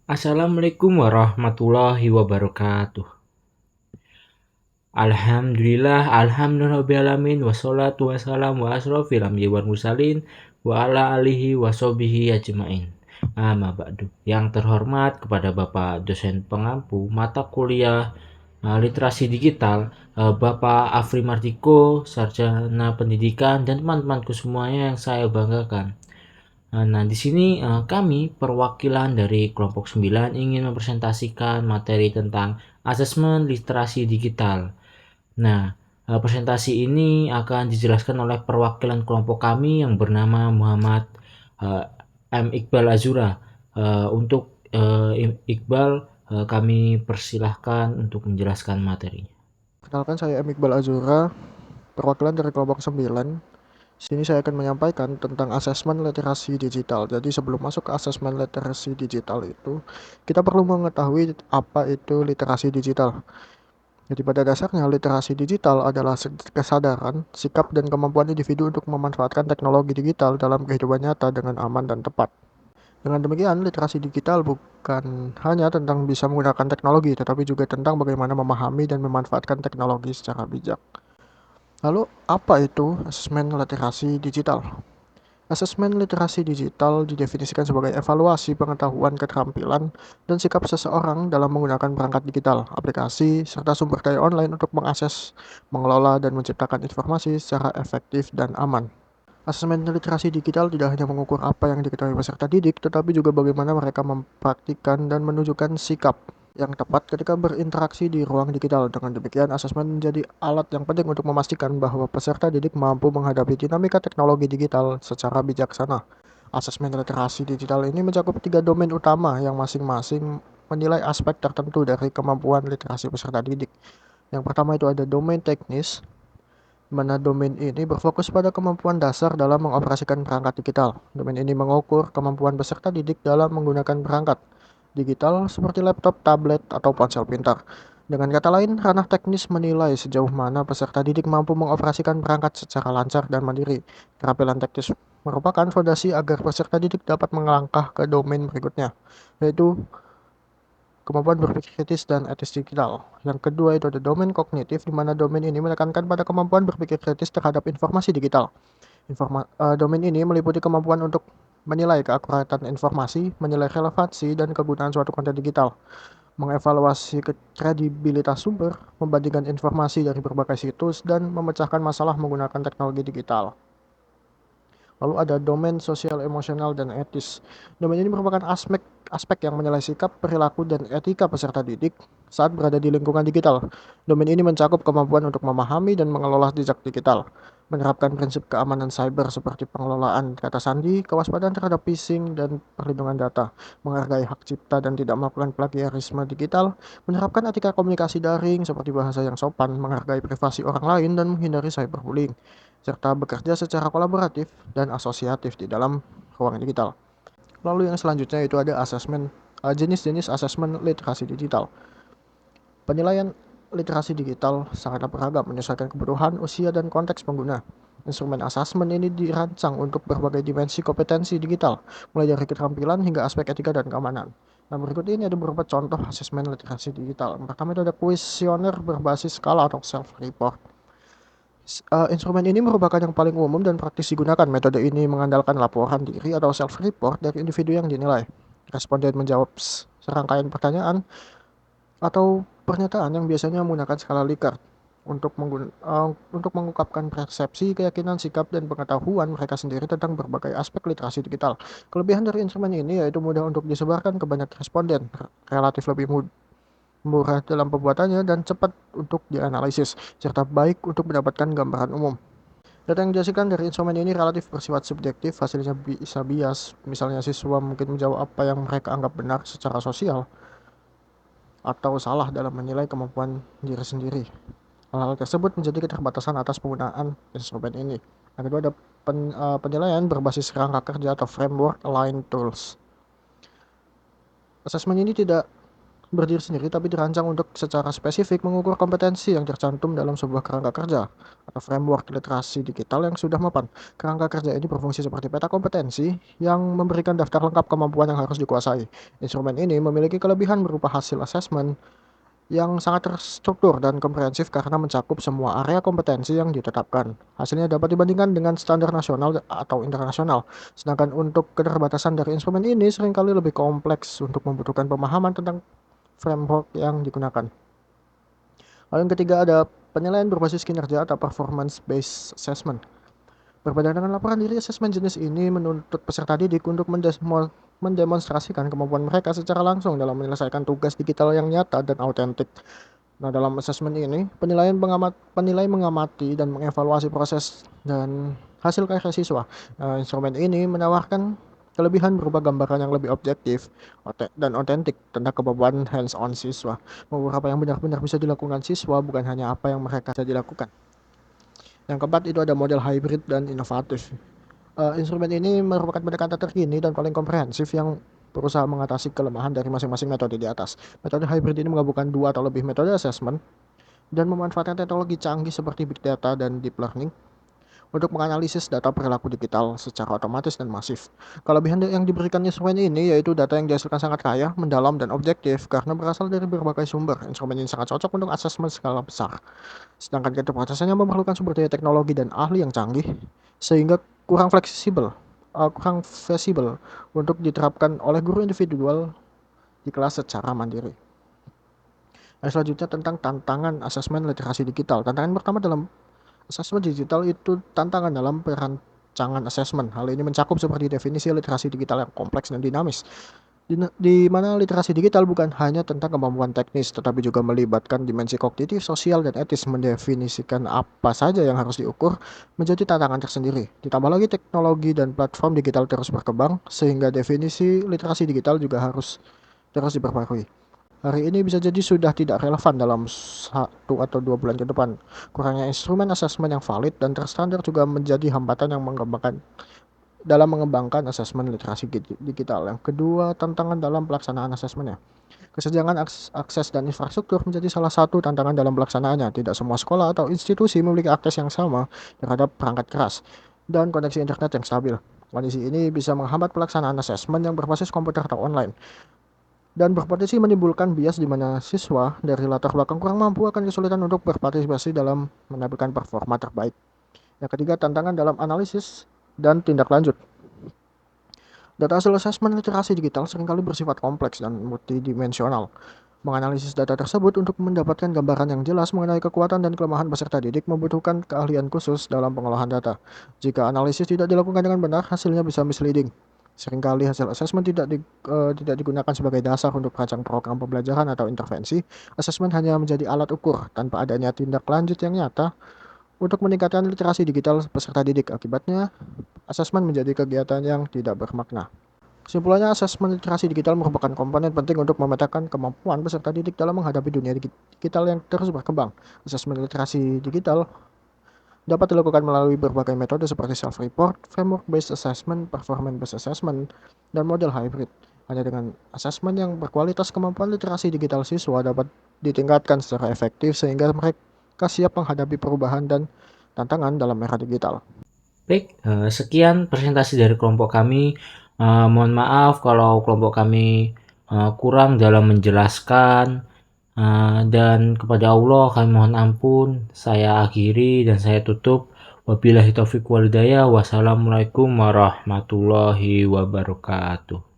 Assalamualaikum warahmatullahi wabarakatuh. Alhamdulillahirobbilalamin wassalatu wassalamu ala asrofil anbiya'i wal mursalin wa ala alihi washabihi ajmain. Amma ba'du. Yang terhormat kepada Bapak dosen pengampu mata kuliah literasi digital, Bapak Afri Martiko, sarjana pendidikan, dan teman-temanku semuanya yang saya banggakan. Nah, di sini kami perwakilan dari kelompok 9 ingin mempresentasikan materi tentang asesmen literasi digital. Nah, presentasi ini akan dijelaskan oleh perwakilan kelompok kami yang bernama Muhammad eh, M. Iqbal Azura. Untuk Iqbal, kami persilahkan untuk menjelaskan materinya. Kenalkan, saya M. Iqbal Azura, perwakilan dari kelompok 9. Sini saya akan menyampaikan tentang asesmen literasi digital. Jadi sebelum masuk ke asesmen literasi digital itu, kita perlu mengetahui apa itu literasi digital. Jadi pada dasarnya literasi digital adalah kesadaran, sikap, dan kemampuan individu untuk memanfaatkan teknologi digital dalam kehidupan nyata dengan aman dan tepat. Dengan demikian, literasi digital bukan hanya tentang bisa menggunakan teknologi, tetapi juga tentang bagaimana memahami dan memanfaatkan teknologi secara bijak. Lalu, apa itu asesmen literasi digital? Asesmen literasi digital didefinisikan sebagai evaluasi pengetahuan, keterampilan, dan sikap seseorang dalam menggunakan perangkat digital, aplikasi, serta sumber daya online untuk mengakses, mengelola, dan menciptakan informasi secara efektif dan aman. Asesmen literasi digital tidak hanya mengukur apa yang diketahui peserta didik, tetapi juga bagaimana mereka mempraktikkan dan menunjukkan sikap yang tepat ketika berinteraksi di ruang digital. Dengan demikian, asesmen menjadi alat yang penting untuk memastikan bahwa peserta didik mampu menghadapi dinamika teknologi digital secara bijaksana. Asesmen literasi digital ini mencakup 3 domain utama yang masing-masing menilai aspek tertentu dari kemampuan literasi peserta didik. Yang pertama itu ada domain teknis, mana domain ini berfokus pada kemampuan dasar dalam mengoperasikan perangkat digital. Domain ini mengukur kemampuan peserta didik dalam menggunakan perangkat digital seperti laptop, tablet, atau ponsel pintar. Dengan kata lain, ranah teknis menilai sejauh mana peserta didik mampu mengoperasikan perangkat secara lancar dan mandiri. Keterampilan teknis merupakan fondasi agar peserta didik dapat melangkah ke domain berikutnya, yaitu kemampuan berpikir kritis dan etis digital. Yang kedua itu ada domain kognitif, di mana domain ini menekankan pada kemampuan berpikir kritis terhadap informasi digital. Domain ini meliputi kemampuan untuk menilai keakuratan informasi, menilai relevansi dan kegunaan suatu konten digital, mengevaluasi kredibilitas sumber, membandingkan informasi dari berbagai situs, dan memecahkan masalah menggunakan teknologi digital. Lalu ada domain sosial, emosional, dan etis. Domain ini merupakan aspek yang menilai sikap, perilaku, dan etika peserta didik saat berada di lingkungan digital. Domain ini mencakup kemampuan untuk memahami dan mengelola jejak digital, menerapkan prinsip keamanan cyber seperti pengelolaan kata sandi, kewaspadaan terhadap phishing, dan perlindungan data, menghargai hak cipta dan tidak melakukan plagiarisme digital, menerapkan etika komunikasi daring seperti bahasa yang sopan, menghargai privasi orang lain, dan menghindari cyberbullying, serta bekerja secara kolaboratif dan asosiatif di dalam ruang digital. Lalu yang selanjutnya itu ada jenis-jenis asesmen literasi digital. Penilaian literasi digital sangatlah beragam menyesuaikan kebutuhan, usia, dan konteks pengguna. Instrumen asesmen ini dirancang untuk berbagai dimensi kompetensi digital, mulai dari keterampilan hingga aspek etika dan keamanan. Nah, berikut ini ada beberapa contoh asesmen literasi digital. Pertama itu ada kuesioner berbasis skala atau self-report. Instrumen ini merupakan yang paling umum dan praktis digunakan. Metode ini mengandalkan laporan diri atau self-report dari individu yang dinilai. Responden menjawab serangkaian pertanyaan atau pernyataan yang biasanya menggunakan skala Likert untuk mengungkapkan persepsi, keyakinan, sikap, dan pengetahuan mereka sendiri tentang berbagai aspek literasi digital. Kelebihan dari instrumen ini yaitu mudah untuk disebarkan ke banyak responden, relatif lebih murah dalam pembuatannya, dan cepat untuk dianalisis, serta baik untuk mendapatkan gambaran umum. Data yang dihasilkan dari instrumen ini relatif bersifat subjektif, hasilnya bisa bias. Misalnya siswa mungkin menjawab apa yang mereka anggap benar secara sosial, atau salah dalam menilai kemampuan diri sendiri. Hal-hal tersebut menjadi keterbatasan atas penggunaan instrumen ini. Yang kedua ada penilaian berbasis kerangka kerja atau framework aligned tools. Asesmen ini tidak berdiri sendiri, tapi dirancang untuk secara spesifik mengukur kompetensi yang tercantum dalam sebuah kerangka kerja atau framework literasi digital yang sudah mapan. Kerangka kerja ini berfungsi seperti peta kompetensi yang memberikan daftar lengkap kemampuan yang harus dikuasai. Instrumen ini memiliki kelebihan berupa hasil asesmen yang sangat terstruktur dan komprehensif karena mencakup semua area kompetensi yang ditetapkan. Hasilnya dapat dibandingkan dengan standar nasional atau internasional. Sedangkan untuk keterbatasan dari instrumen ini seringkali lebih kompleks untuk membutuhkan pemahaman tentang framework yang digunakan. Lalu yang ketiga ada penilaian berbasis kinerja atau performance based assessment. Berbeda dengan laporan diri, asesmen jenis ini menuntut peserta didik untuk mendemonstrasikan kemampuan mereka secara langsung dalam menyelesaikan tugas digital yang nyata dan autentik. Nah, dalam asesmen ini, penilai mengamati dan mengevaluasi proses dan hasil karya siswa. Instrumen ini menawarkan kelebihan berupa gambaran yang lebih objektif dan otentik tentang kemampuan hands-on siswa. Beberapa yang benar-benar bisa dilakukan siswa, bukan hanya apa yang mereka bisa dilakukan. Yang keempat itu ada model hybrid dan inovatif. Instrumen ini merupakan pendekatan terkini dan paling komprehensif yang berusaha mengatasi kelemahan dari masing-masing metode di atas. Metode hybrid ini menggabungkan 2 atau lebih metode assessment dan memanfaatkan teknologi canggih seperti big data dan deep learning untuk menganalisis data perilaku digital secara otomatis dan masif. Kelebihan yang diberikan instrumen ini yaitu data yang dihasilkan sangat kaya, mendalam, dan objektif karena berasal dari berbagai sumber. Instrumen ini sangat cocok untuk asesmen skala besar. Sedangkan keterbatasannya memerlukan sumber daya teknologi dan ahli yang canggih, sehingga kurang fleksibel untuk diterapkan oleh guru individual di kelas secara mandiri. Selanjutnya tentang tantangan asesmen literasi digital. Tantangan pertama dalam asesmen digital itu tantangan dalam perancangan asesmen. Hal ini mencakup seperti definisi literasi digital yang kompleks dan dinamis, di mana literasi digital bukan hanya tentang kemampuan teknis, tetapi juga melibatkan dimensi kognitif, sosial, dan etis. Mendefinisikan apa saja yang harus diukur menjadi tantangan tersendiri. Ditambah lagi teknologi dan platform digital terus berkembang, sehingga definisi literasi digital juga harus terus diperbarui. Hari ini bisa jadi sudah tidak relevan dalam 1 atau 2 bulan ke depan. Kurangnya instrumen asesmen yang valid dan terstandar juga menjadi hambatan yang mengembangkan asesmen literasi digital. Yang kedua, tantangan dalam pelaksanaan asesmennya. Kesenjangan akses dan infrastruktur menjadi salah satu tantangan dalam pelaksanaannya. Tidak semua sekolah atau institusi memiliki akses yang sama terhadap perangkat keras dan koneksi internet yang stabil. Kondisi ini bisa menghambat pelaksanaan asesmen yang berbasis komputer atau online, dan berpotensi menimbulkan bias di mana siswa dari latar belakang kurang mampu akan kesulitan untuk berpartisipasi dalam menampilkan performa terbaik. Yang ketiga, tantangan dalam analisis dan tindak lanjut. Data hasil asesmen literasi digital seringkali bersifat kompleks dan multidimensional. Menganalisis data tersebut untuk mendapatkan gambaran yang jelas mengenai kekuatan dan kelemahan peserta didik membutuhkan keahlian khusus dalam pengolahan data. Jika analisis tidak dilakukan dengan benar, hasilnya bisa misleading. Seringkali hasil asesmen tidak digunakan sebagai dasar untuk merancang program pembelajaran atau intervensi. Asesmen hanya menjadi alat ukur tanpa adanya tindak lanjut yang nyata untuk meningkatkan literasi digital peserta didik. Akibatnya, asesmen menjadi kegiatan yang tidak bermakna. Kesimpulannya, asesmen literasi digital merupakan komponen penting untuk memetakan kemampuan peserta didik dalam menghadapi dunia digital yang terus berkembang. Asesmen literasi digital dapat dilakukan melalui berbagai metode seperti self-report, framework-based assessment, performance-based assessment, dan model hybrid. Hanya dengan asesmen yang berkualitas, kemampuan literasi digital siswa dapat ditingkatkan secara efektif sehingga mereka siap menghadapi perubahan dan tantangan dalam era digital. Baik, sekian presentasi dari kelompok kami. Mohon maaf kalau kelompok kami kurang dalam menjelaskan, dan kepada Allah kami mohon ampun. Saya akhiri dan saya tutup. Wabillahi taufiq wal hidayah. Wassalamualaikum warahmatullahi wabarakatuh.